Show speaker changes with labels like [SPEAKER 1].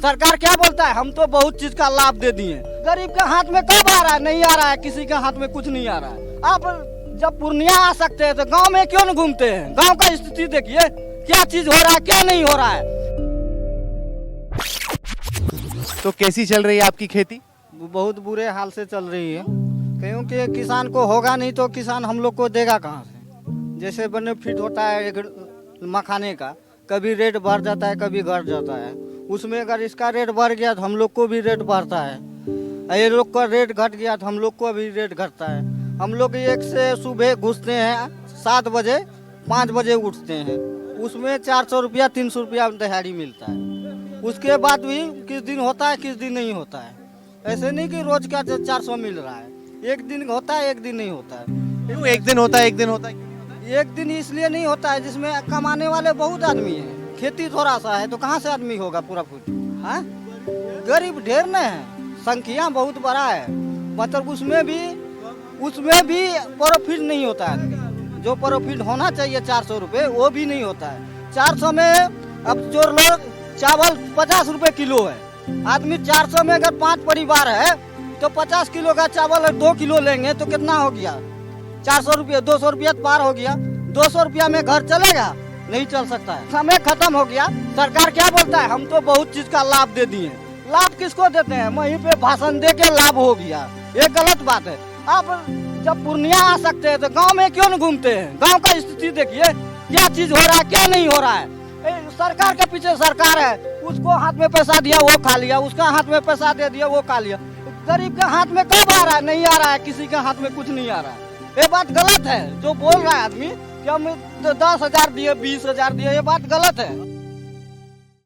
[SPEAKER 1] सरकार क्या बोलता है, हम तो बहुत चीज का लाभ दे दिए। गरीब के हाथ में कब आ रहा है? नहीं आ रहा है, किसी के हाथ में कुछ नहीं आ रहा है। आप जब पूर्णिया आ सकते हैं तो गांव में क्यों न घूमते हैं? गांव का स्थिति देखिए, क्या चीज हो रहा है, क्या नहीं हो रहा है।
[SPEAKER 2] तो कैसी चल रही है आपकी खेती?
[SPEAKER 1] बहुत बुरे हाल से चल रही है, क्योंकि किसान को होगा नहीं तो किसान हम लोग को देगा कहाँ से। जैसे बेनिफिट होता है एक मखाने का, कभी रेट बढ़ जाता है, कभी घट जाता है। उसमें अगर इसका रेट बढ़ गया तो हम लोग को भी रेट बढ़ता है। ये लोग का रेट घट गया तो हम लोग को भी रेट घटता है। हम लोग एक से सुबह घुसते हैं 7 बजे, 5 बजे उठते हैं। उसमें 400 रुपया 300 रुपया दिहाड़ी मिलता है। उसके बाद भी किस दिन होता है, किस दिन नहीं होता है। ऐसे नहीं कि रोज का 400 मिल रहा है, एक दिन होता है, एक दिन नहीं होता है।
[SPEAKER 2] क्यों एक दिन होता है एक दिन होता है?
[SPEAKER 1] एक दिन इसलिए नहीं होता है जिसमें कमाने वाले बहुत आदमी हैं, खेती थोड़ा सा है तो कहाँ से आदमी होगा पूरा पूरी। हाँ, गरीब ढेर न है, संख्या बहुत बड़ा है, मतलब उसमें भी प्रॉफिट नहीं होता है। जो प्रॉफिट होना चाहिए 400 रुपये वो भी नहीं होता है। 400 में अब जो लोग चावल 50 रुपये किलो है, आदमी 400 में अगर 5 परिवार है तो 50 किलो का चावल 2 किलो लेंगे तो कितना हो गया? 400 रुपया, 200 रुपया पार हो गया। 200 रुपया में घर चलेगा? नहीं चल सकता है। समय खत्म हो गया। सरकार क्या बोलता है, हम तो बहुत चीज का लाभ दे दिए। लाभ किसको देते हैं? वहीं पे भाषण दे के लाभ हो गया, ये गलत बात है। आप जब पूर्णिया आ सकते हैं तो गांव में क्यों न घूमते हैं? गांव का स्थिति देखिए, क्या चीज हो रहा है, क्या नहीं हो रहा है। सरकार के पीछे सरकार है, उसको हाथ में पैसा दिया वो खा लिया, उसका हाथ में पैसा दे दिया वो खा लिया। गरीब के हाथ में कब आ रहा है? नहीं आ रहा है, किसी के हाथ में कुछ नहीं आ रहा है। ये बात गलत है जो बोल रहा है आदमी कि हम 10,000 दिए, 20,000 दिए, ये बात गलत है।